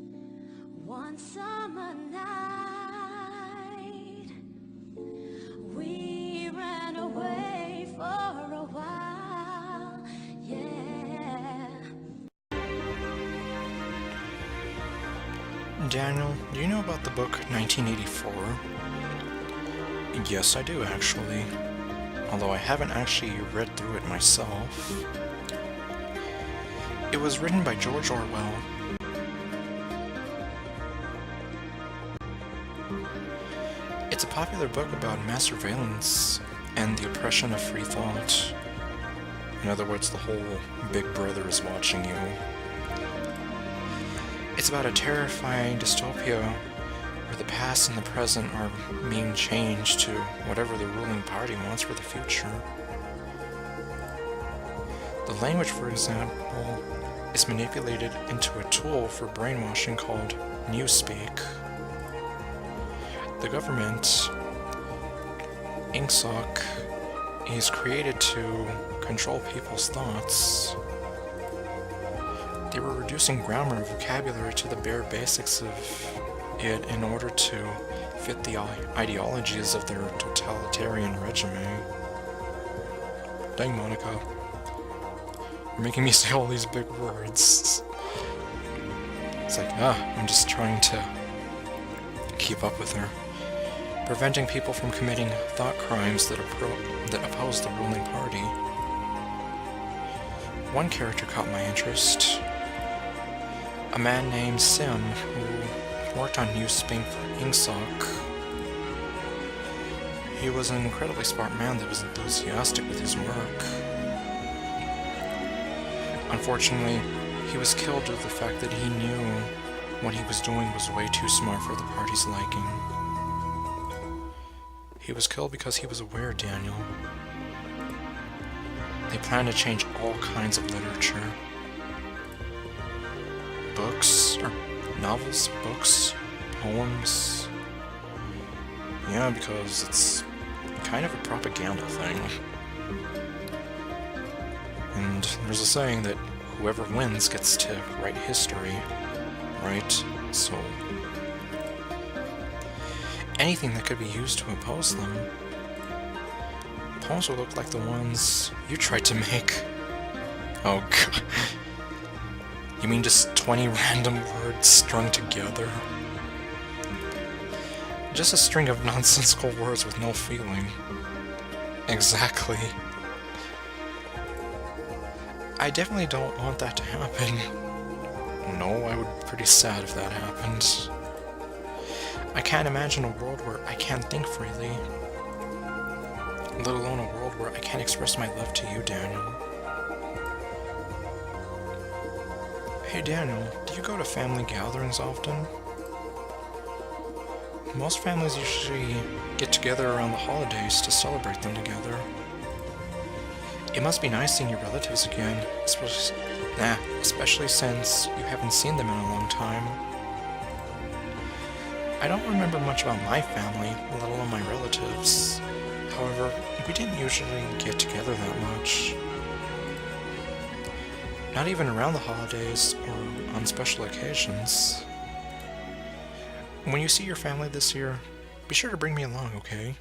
One summer night, we ran away for a while, yeah. Daniel, do you know about the book 1984? Yes, I do actually. Although I haven't actually read through it myself. It was written by George Orwell. It's a popular book about mass surveillance and the oppression of free thought. In other words, the whole Big Brother is watching you. It's about a terrifying dystopia where the past and the present are being changed to whatever the ruling party wants for the future. The language, for example, is manipulated into a tool for brainwashing called newspeak. The government, INCSOC, is created to control people's thoughts. They were reducing grammar and vocabulary to the bare basics of it in order to fit the ideologies of their totalitarian regime. Dang, Monika. You're making me say all these big words. It's like, I'm just trying to keep up with her. Preventing people from committing thought crimes that oppose the ruling party. One character caught my interest. A man named Sim, who worked on newspeak for INCSOC. He was an incredibly smart man that was enthusiastic with his work. Unfortunately, he was killed due to the fact that he knew what he was doing was way too smart for the party's liking. He was killed because he was aware, Daniel. They plan to change all kinds of literature. Books, or novels, books, poems. Yeah, because it's kind of a propaganda thing. And there's a saying that whoever wins gets to write history, right? So anything that could be used to oppose them. Poems will look like the ones you tried to make. Oh god. You mean just 20 random words strung together? Just a string of nonsensical words with no feeling. Exactly. I definitely don't want that to happen. No, I would be pretty sad if that happened. I can't imagine a world where I can't think freely. Let alone a world where I can't express my love to you, Daniel. Hey Daniel, do you go to family gatherings often? Most families usually get together around the holidays to celebrate them together. It must be nice seeing your relatives again, especially since you haven't seen them in a long time. I don't remember much about my family, let alone my relatives. However, we didn't usually get together that much. Not even around the holidays or on special occasions. When you see your family this year, be sure to bring me along, okay?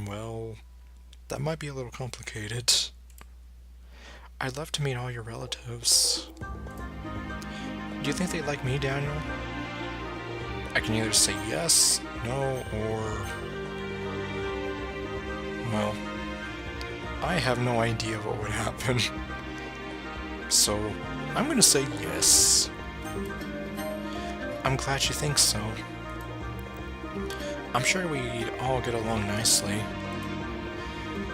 Well, that might be a little complicated. I'd love to meet all your relatives. Do you think they like me, Daniel? I can either say yes, no, or... well, I have no idea what would happen. So, I'm gonna say yes. I'm glad you think so. I'm sure we'd all get along nicely.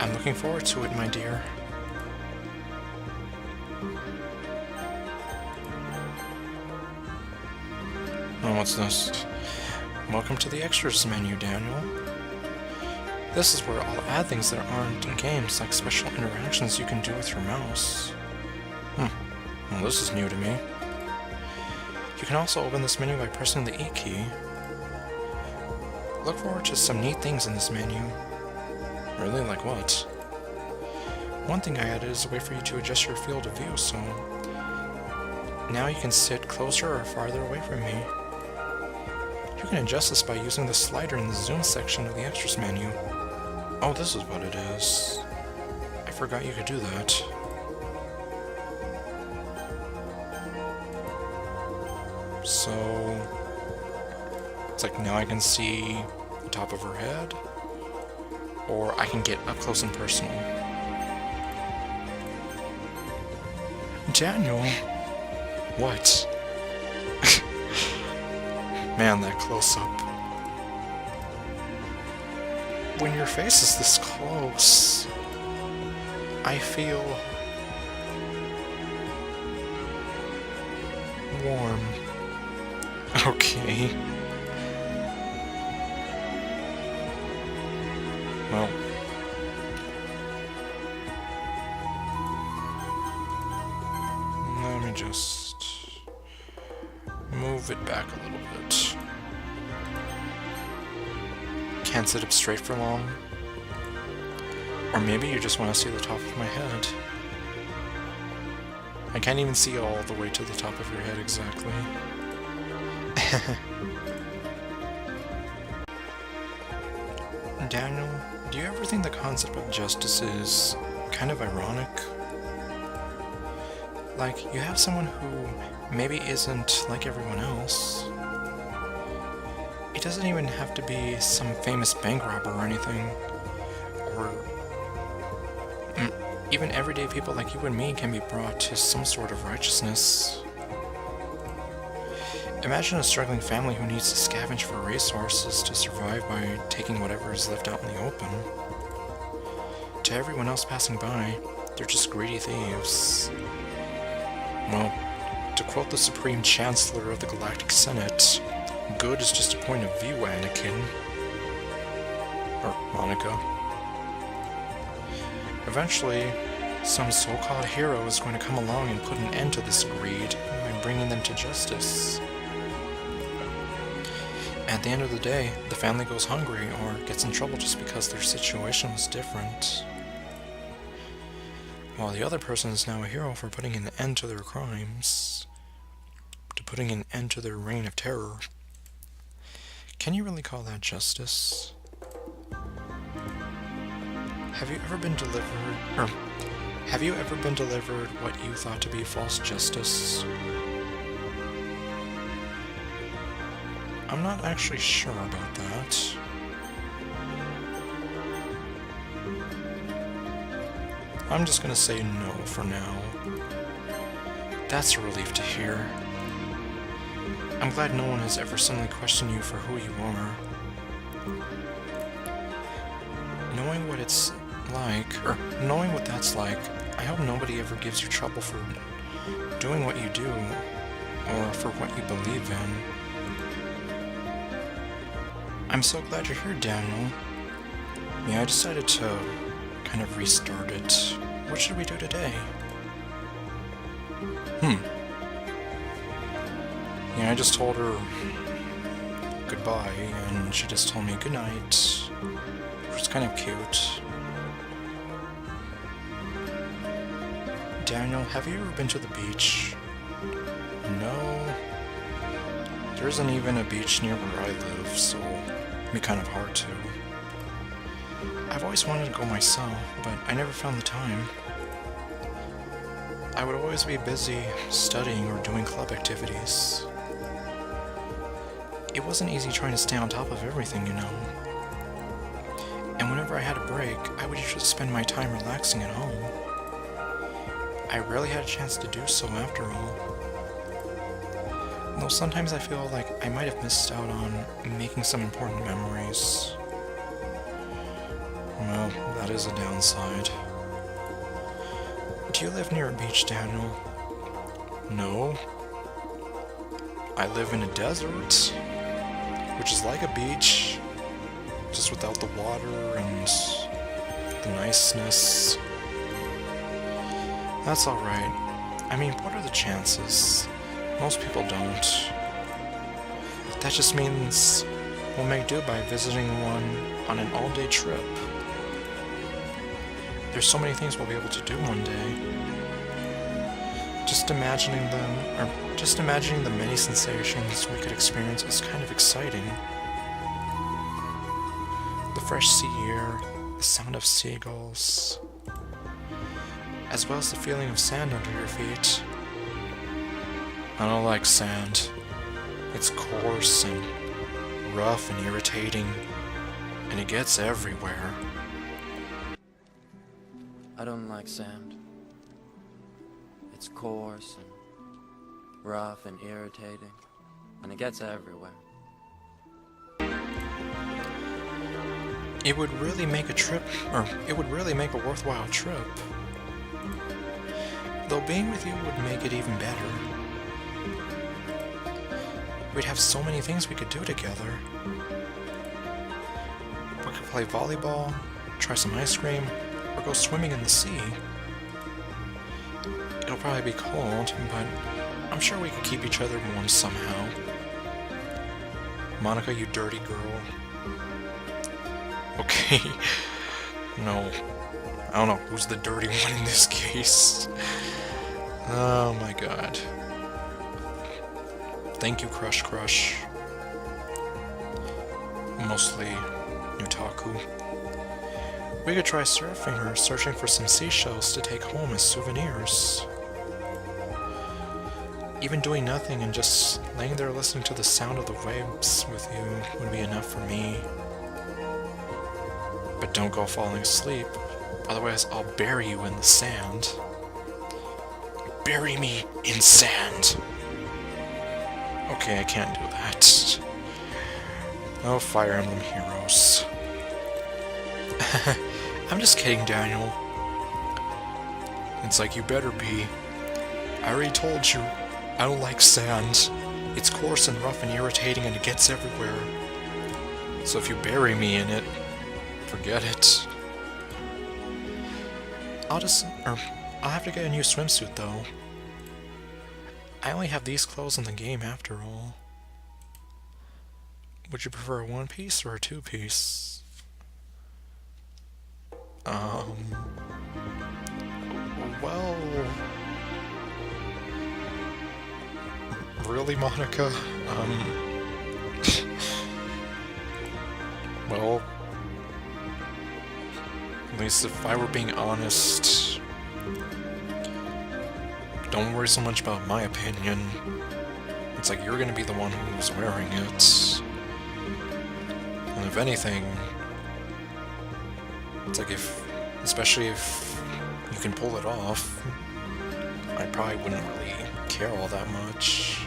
I'm looking forward to it, my dear. Oh, what's this? Welcome to the extras menu, Daniel. This is where I'll add things that aren't in games, like special interactions you can do with your mouse. Well, this is new to me. You can also open this menu by pressing the E key. Look forward to some neat things in this menu. Really? Like what? One thing I added is a way for you to adjust your field of view, so Now you can sit closer or farther away from me. You can adjust this by using the slider in the zoom section of the extras menu. Oh, this is what it is. I forgot you could do that. So, it's like now I can see the top of her head, or I can get up close and personal. Daniel! What? Man, that close-up. When your face is this close, I feel warm. Okay. Well. Let me just move it back a little bit. Can't sit up straight for long. Or maybe you just want to see the top of my head. I can't even see all the way to the top of your head exactly. Daniel, do you ever think the concept of justice is kind of ironic? Like, you have someone who maybe isn't like everyone else. It doesn't even have to be some famous bank robber or anything. Or even everyday people like you and me can be brought to some sort of righteousness. Imagine a struggling family who needs to scavenge for resources to survive by taking whatever is left out in the open. To everyone else passing by, they're just greedy thieves. Well, to quote the Supreme Chancellor of the Galactic Senate, good is just a point of view, Anakin. Or Monika. Eventually, some so-called hero is going to come along and put an end to this greed by bringing them to justice. At the end of the day, the family goes hungry or gets in trouble just because their situation was different. While the other person is now a hero for putting an end to their crimes, to putting an end to their reign of terror. Can you really call that justice? Have you ever been delivered what you thought to be false justice? I'm not actually sure about that. I'm just gonna say no for now. That's a relief to hear. I'm glad no one has ever suddenly questioned you for who you are. Knowing what it's like, or knowing what that's like, I hope nobody ever gives you trouble for doing what you do, or for what you believe in. I'm so glad you're here, Daniel. Yeah, I decided to kind of restart it. What should we do today? Yeah, I just told her goodbye, and she just told me goodnight. Which is kind of cute. Daniel, have you ever been to the beach? No. There isn't even a beach near where I live, so it'd be kind of hard to. I've always wanted to go myself, but I never found the time. I would always be busy studying or doing club activities. It wasn't easy trying to stay on top of everything, you know. And whenever I had a break, I would usually spend my time relaxing at home. I rarely had a chance to do so after all. Though sometimes I feel like I might have missed out on making some important memories. Well, that is a downside. Do you live near a beach, Daniel? No. I live in a desert, which is like a beach, just without the water and the niceness. That's alright. I mean, what are the chances? Most people don't. That just means we'll make do by visiting one on an all-day trip. There's so many things we'll be able to do one day. Just imagining the many sensations we could experience is kind of exciting. The fresh sea air, the sound of seagulls, as well as the feeling of sand under your feet. I don't like sand. It's coarse and rough and irritating, and it gets everywhere. I don't like sand. It's coarse and rough and irritating, and it gets everywhere. It would really make a worthwhile trip. Though being with you would make it even better. We'd have so many things we could do together. We could play volleyball, try some ice cream, or go swimming in the sea. It'll probably be cold, but I'm sure we could keep each other warm somehow. Monika, you dirty girl. Okay. No. I don't know who's the dirty one in this case. Oh my god. Thank you, Crush Crush. Mostly Nutaku. We could try surfing or searching for some seashells to take home as souvenirs. Even doing nothing and just laying there listening to the sound of the waves with you would be enough for me. But don't go falling asleep, otherwise I'll bury you in the sand. Bury me in sand! Okay, I can't do that. Oh, Fire Emblem Heroes. I'm just kidding, Daniel. It's like, you better be. I already told you, I don't like sand. It's coarse and rough and irritating and it gets everywhere. So if you bury me in it, forget it. I'll have to get a new swimsuit though. I only have these clothes in the game after all. Would you prefer a one-piece or a two-piece? Well... Really, Monika? Well... At least if I were being honest... Don't worry so much about my opinion. It's like you're gonna be the one who's wearing it. And if anything... It's like especially if you can pull it off, I probably wouldn't really care all that much.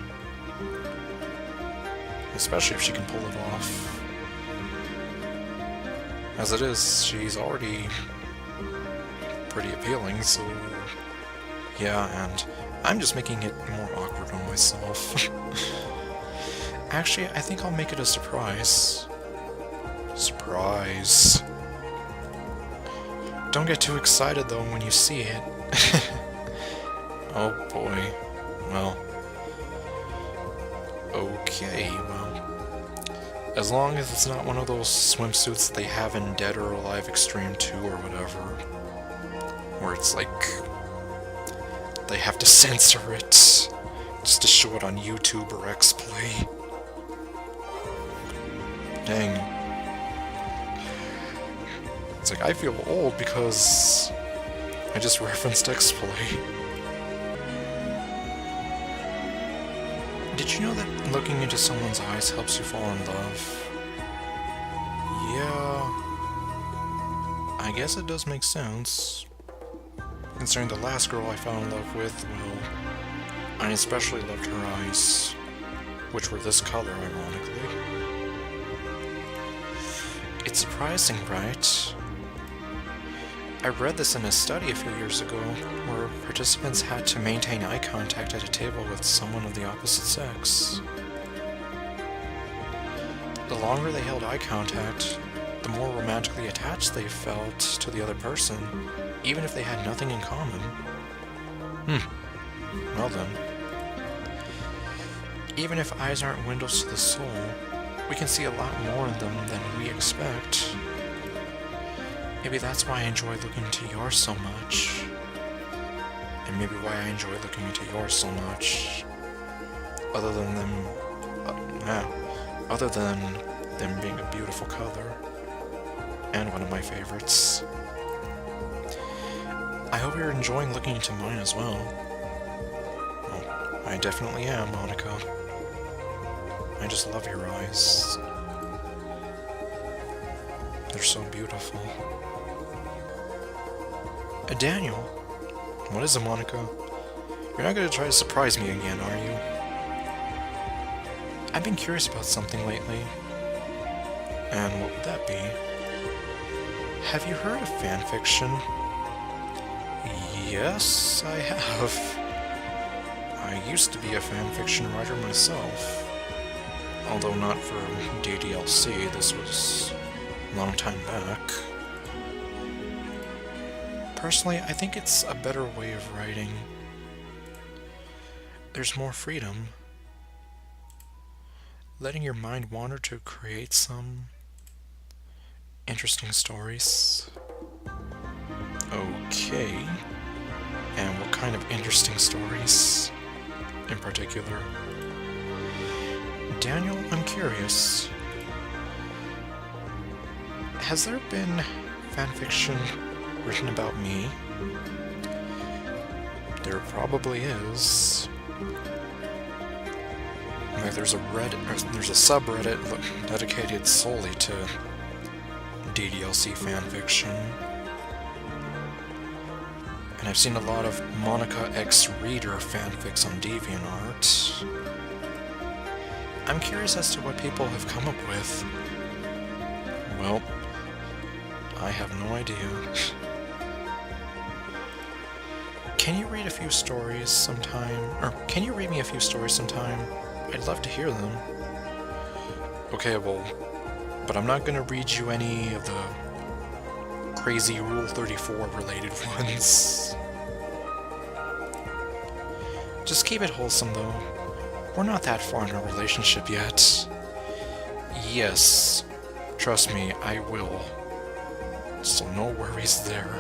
Especially if she can pull it off. As it is, she's already pretty appealing, so... Yeah, and I'm just making it more awkward on myself. Actually, I think I'll make it a surprise. Surprise. Don't get too excited though when you see it. Oh boy. Well. Okay, well. As long as it's not one of those swimsuits they have in Dead or Alive Extreme 2 or whatever. Where it's like... they have to censor it just to show it on YouTube or XPlay. Dang. It's like, I feel old because I just referenced XPlay. Did you know that looking into someone's eyes helps you fall in love? Yeah... I guess it does make sense. Considering the last girl I fell in love with, well, I especially loved her eyes, which were this color, ironically. It's surprising, right? I read this in a study a few years ago, where participants had to maintain eye contact at a table with someone of the opposite sex. The longer they held eye contact, the more romantically attached they felt to the other person, even if they had nothing in common. Well then. Even if eyes aren't windows to the soul, we can see a lot more in them than we expect. Maybe that's why I enjoy looking into yours so much. and maybe why I enjoy looking into yours so much. Other than them being a beautiful color, and one of my favorites. I hope you're enjoying looking into mine as well. Well, I definitely am, Monika. I just love your eyes. They're so beautiful. Daniel? What is it, Monika? You're not going to try to surprise me again, are you? I've been curious about something lately. And what would that be? Have you heard of fanfiction? Yes, I have. I used to be a fanfiction writer myself. Although not for DDLC, this was a long time back. Personally, I think it's a better way of writing. There's more freedom. Letting your mind wander to create some interesting stories. Okay. And what kind of interesting stories in particular? Daniel, I'm curious. Has there been fanfiction written about me? There probably is. Like there's a subreddit dedicated solely to DDLC fanfiction. And I've seen a lot of Monika X Reader fanfics on DeviantArt. I'm curious as to what people have come up with. Well, I have no idea. Can you read a few stories sometime? Or can you read me a few stories sometime? I'd love to hear them. Okay, well, but I'm not gonna read you any of the crazy Rule 34 related ones. Just keep it wholesome, though. We're not that far in a relationship yet. Yes, trust me, I will. So no worries there.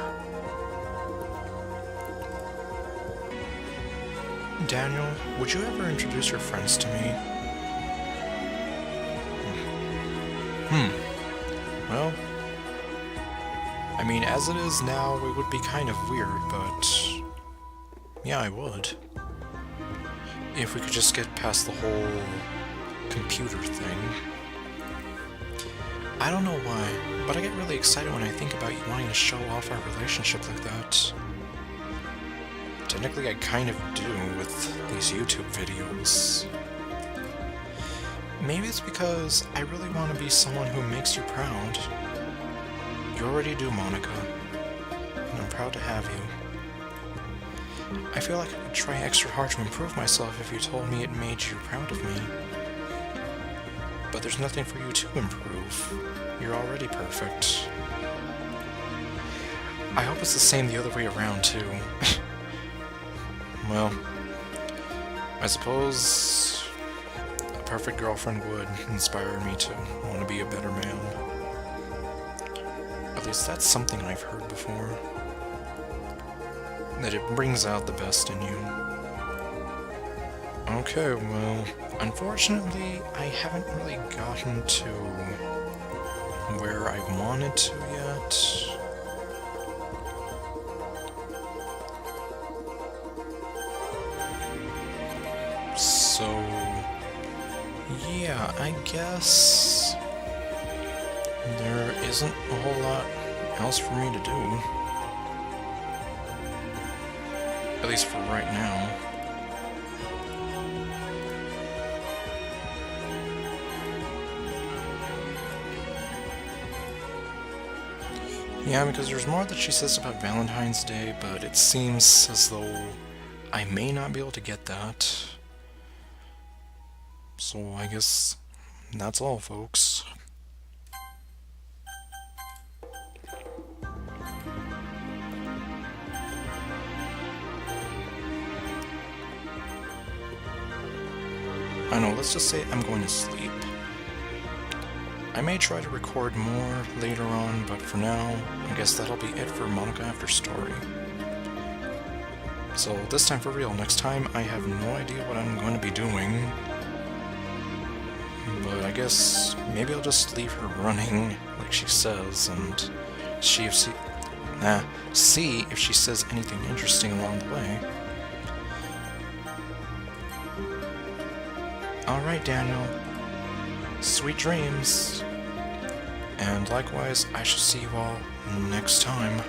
Daniel, would you ever introduce your friends to me? Well, I mean, as it is now, it would be kind of weird, but yeah, I would. If we could just get past the whole computer thing. I don't know why, but I get really excited when I think about you wanting to show off our relationship like that. Technically, I kind of do with these YouTube videos. Maybe it's because I really want to be someone who makes you proud. You already do, Monika, and I'm proud to have you. I feel like I would try extra hard to improve myself if you told me it made you proud of me. But there's nothing for you to improve. You're already perfect. I hope it's the same the other way around, too. Well, I suppose a perfect girlfriend would inspire me to want to be a better man. At least that's something I've heard before. That it brings out the best in you. Okay, well, unfortunately, I haven't really gotten to where I wanted to yet. So, yeah, I guess there isn't a whole lot else for me to do. At least for right now. Yeah, because there's more that she says about Valentine's Day, but it seems as though I may not be able to get that. So I guess that's all, folks. I know, let's just say I'm going to sleep. I may try to record more later on, but for now, I guess that'll be it for Monika After Story. So this time for real. Next time I have no idea what I'm going to be doing. But I guess maybe I'll just leave her running like she says and see if she says anything interesting along the way. Alright, Daniel. Sweet dreams. And likewise, I shall see you all next time.